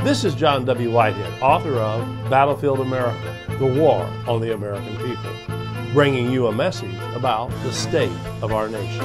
This is John W. Whitehead, author of Battlefield America, The War on the American People, bringing you a message about the state of our nation.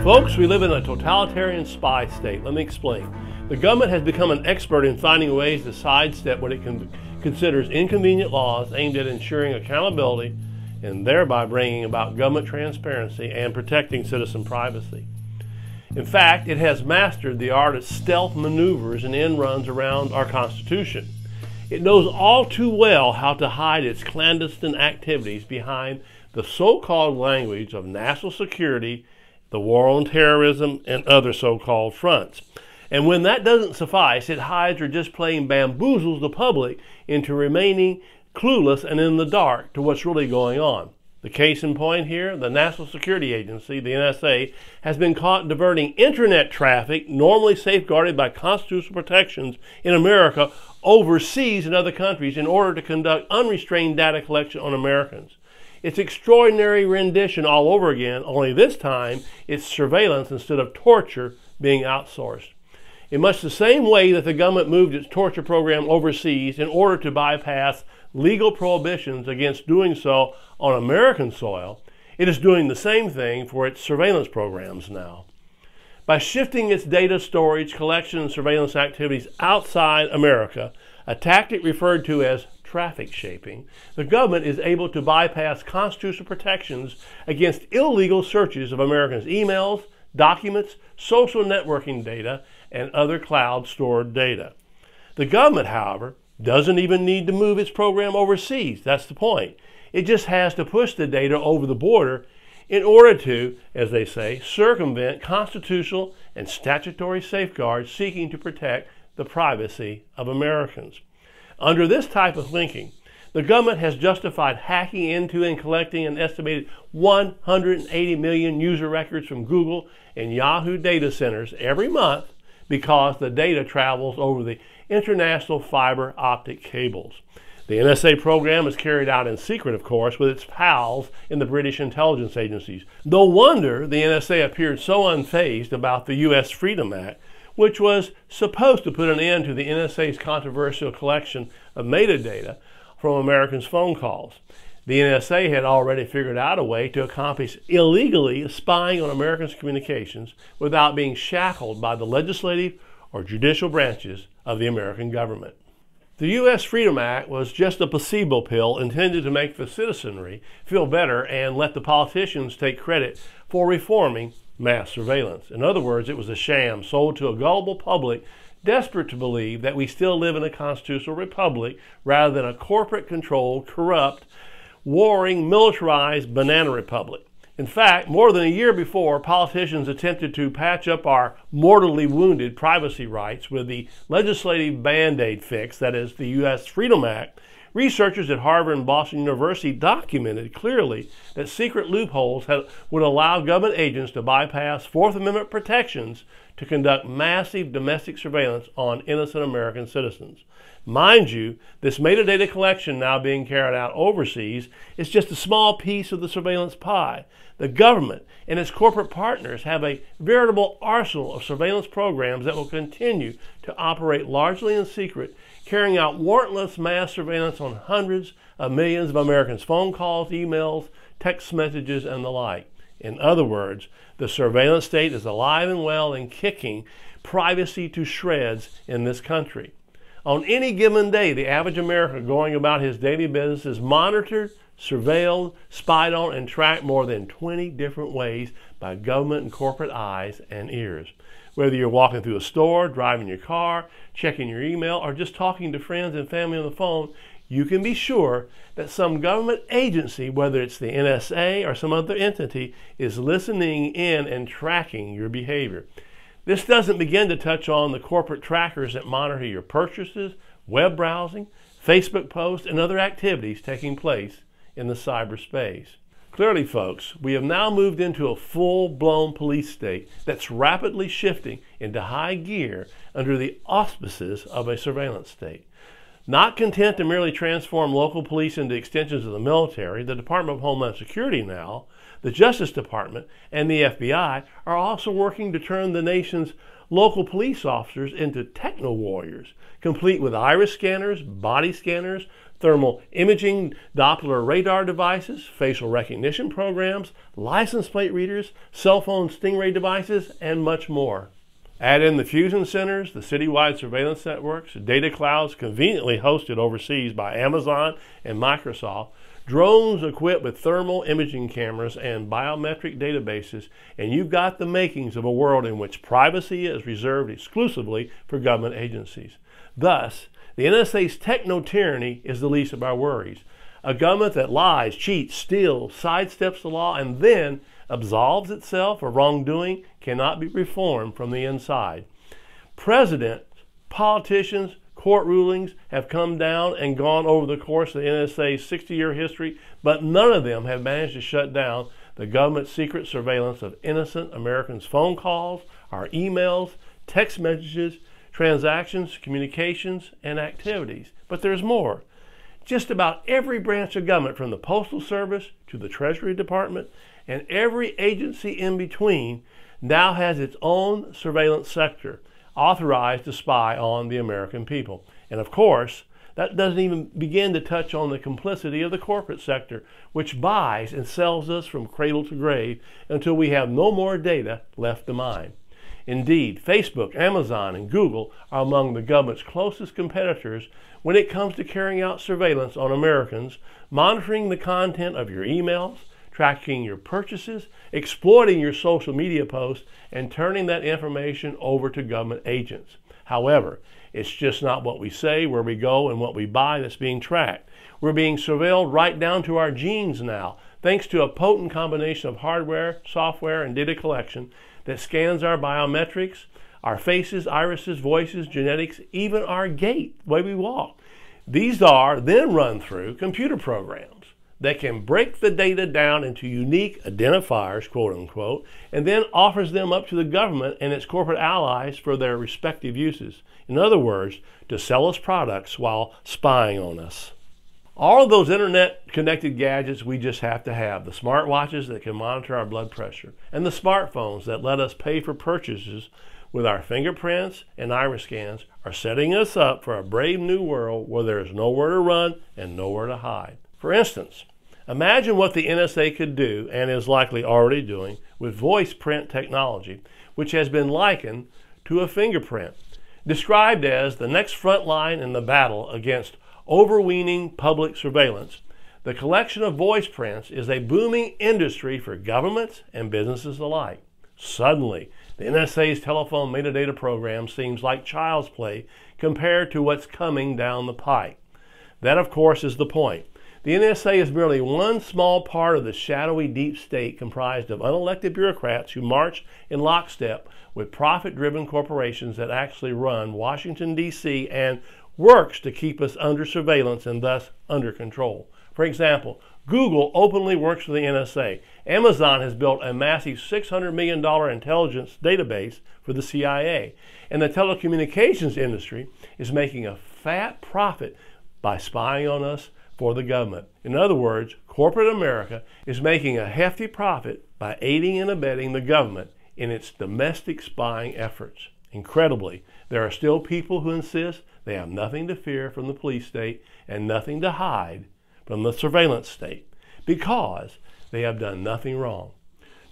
Folks, we live in a totalitarian spy state. Let me explain. The government has become an expert in finding ways to sidestep what it considers inconvenient laws aimed at ensuring accountability and thereby bringing about government transparency and protecting citizen privacy. In fact, it has mastered the art of stealth maneuvers and end runs around our Constitution. It knows all too well how to hide its clandestine activities behind the so-called language of national security, the war on terrorism, and other so-called fronts. And when that doesn't suffice, it hides or just plain bamboozles the public into remaining clueless and in the dark to what's really going on. The case in point here, the National Security Agency, the NSA, has been caught diverting internet traffic normally safeguarded by constitutional protections in America overseas in other countries in order to conduct unrestrained data collection on Americans. It's extraordinary rendition all over again, only this time it's surveillance instead of torture being outsourced. In much the same way that the government moved its torture program overseas in order to bypass legal prohibitions against doing so on American soil, it is doing the same thing for its surveillance programs now. By shifting its data storage, collection, and surveillance activities outside America, a tactic referred to as traffic shaping, the government is able to bypass constitutional protections against illegal searches of Americans' emails, documents, social networking data, and other cloud-stored data. The government, however, doesn't even need to move its program overseas. That's the point. It just has to push the data over the border in order to, as they say, circumvent constitutional and statutory safeguards seeking to protect the privacy of Americans. Under this type of thinking, the government has justified hacking into and collecting an estimated 180 million user records from Google and Yahoo data centers every month because the data travels over the international fiber optic cables. The NSA program is carried out in secret, of course, with its pals in the British intelligence agencies. No wonder the NSA appeared so unfazed about the U.S. Freedom Act, which was supposed to put an end to the NSA's controversial collection of metadata from Americans' phone calls. The NSA had already figured out a way to accomplish illegally spying on Americans' communications without being shackled by the legislative or judicial branches of the American government. The U.S. Freedom Act was just a placebo pill intended to make the citizenry feel better and let the politicians take credit for reforming mass surveillance. In other words, it was a sham sold to a gullible public desperate to believe that we still live in a constitutional republic rather than a corporate-controlled, corrupt, warring, militarized banana republic. In fact, more than a year before, politicians attempted to patch up our mortally wounded privacy rights with the legislative Band-Aid fix, that is, the U.S. Freedom Act. Researchers at Harvard and Boston University documented clearly that secret loopholes would allow government agents to bypass Fourth Amendment protections to conduct massive domestic surveillance on innocent American citizens. Mind you, this metadata collection now being carried out overseas is just a small piece of the surveillance pie. The government and its corporate partners have a veritable arsenal of surveillance programs that will continue to operate largely in secret, carrying out warrantless mass surveillance on hundreds of millions of Americans' phone calls, emails, text messages, and the like. In other words, the surveillance state is alive and well and kicking privacy to shreds in this country. On any given day, the average American going about his daily business is monitored, surveilled, spied on, and tracked more than 20 different ways by government and corporate eyes and ears. Whether you're walking through a store, driving your car, checking your email, or just talking to friends and family on the phone, you can be sure that some government agency, whether it's the NSA or some other entity, is listening in and tracking your behavior. This doesn't begin to touch on the corporate trackers that monitor your purchases, web browsing, Facebook posts, and other activities taking place in the cyberspace. Clearly, folks, we have now moved into a full-blown police state that's rapidly shifting into high gear under the auspices of a surveillance state. Not content to merely transform local police into extensions of the military, the Department of Homeland Security now, the Justice Department, and the FBI are also working to turn the nation's local police officers into techno warriors, complete with iris scanners, body scanners, thermal imaging, Doppler radar devices, facial recognition programs, license plate readers, cell phone stingray devices, and much more. Add in the fusion centers, the citywide surveillance networks, data clouds conveniently hosted overseas by Amazon and Microsoft, drones equipped with thermal imaging cameras and biometric databases, and you've got the makings of a world in which privacy is reserved exclusively for government agencies. Thus, the NSA's techno-tyranny is the least of our worries. A government that lies, cheats, steals, sidesteps the law, and then absolves itself of wrongdoing cannot be reformed from the inside. Presidents, politicians, court rulings have come down and gone over the course of the NSA's 60-year history, but none of them have managed to shut down the government's secret surveillance of innocent Americans' phone calls, our emails, text messages, transactions, communications, and activities. But there's more. Just about every branch of government, from the Postal Service to the Treasury Department and every agency in between, now has its own surveillance sector authorized to spy on the American people. And of course, that doesn't even begin to touch on the complicity of the corporate sector, which buys and sells us from cradle to grave until we have no more data left to mine. Indeed, Facebook, Amazon, and Google are among the government's closest competitors when it comes to carrying out surveillance on Americans, monitoring the content of your emails, tracking your purchases, exploiting your social media posts, and turning that information over to government agents. However, it's just not what we say, where we go, and what we buy that's being tracked. We're being surveilled right down to our genes now, thanks to a potent combination of hardware, software, and data collection that scans our biometrics, our faces, irises, voices, genetics, even our gait, the way we walk. These are then run through computer programs that can break the data down into unique identifiers, quote unquote, and then offers them up to the government and its corporate allies for their respective uses. In other words, to sell us products while spying on us. All of those internet-connected gadgets we just have to have, the smartwatches that can monitor our blood pressure, and the smartphones that let us pay for purchases with our fingerprints and iris scans, are setting us up for a brave new world where there is nowhere to run and nowhere to hide. For instance, imagine what the NSA could do, and is likely already doing, with voice print technology, which has been likened to a fingerprint, described as the next front line in the battle against overweening public surveillance. The collection of voice prints is a booming industry for governments and businesses alike. Suddenly, the NSA's telephone metadata program seems like child's play compared to what's coming down the pike. That, of course, is the point. The NSA is merely one small part of the shadowy deep state comprised of unelected bureaucrats who march in lockstep with profit-driven corporations that actually run Washington, D.C. and works to keep us under surveillance and thus under control. For example, Google openly works for the NSA. Amazon has built a massive $600 million intelligence database for the CIA. And the telecommunications industry is making a fat profit by spying on us for the government. In other words, corporate America is making a hefty profit by aiding and abetting the government in its domestic spying efforts. Incredibly, there are still people who insist they have nothing to fear from the police state and nothing to hide from the surveillance state because they have done nothing wrong.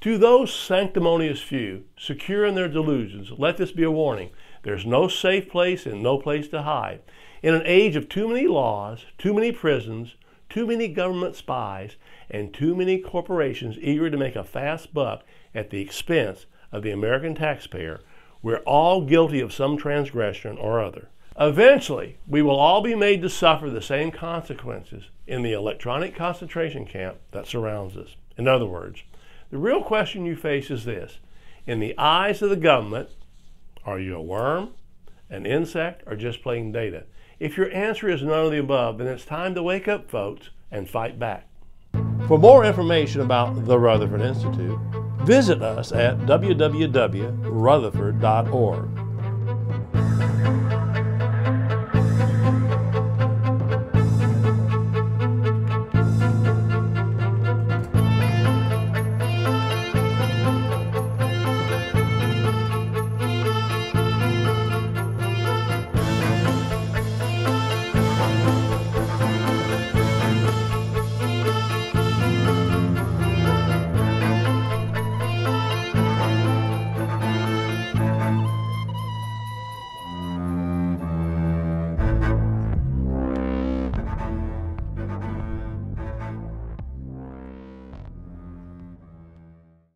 To those sanctimonious few, secure in their delusions, let this be a warning. There's no safe place and no place to hide. In an age of too many laws, too many prisons, too many government spies, and too many corporations eager to make a fast buck at the expense of the American taxpayer, we're all guilty of some transgression or other. Eventually, we will all be made to suffer the same consequences in the electronic concentration camp that surrounds us. In other words, the real question you face is this: in the eyes of the government, are you a worm, an insect, or just plain data? If your answer is none of the above, then it's time to wake up, folks, and fight back. For more information about the Rutherford Institute, visit us at www.rutherford.org.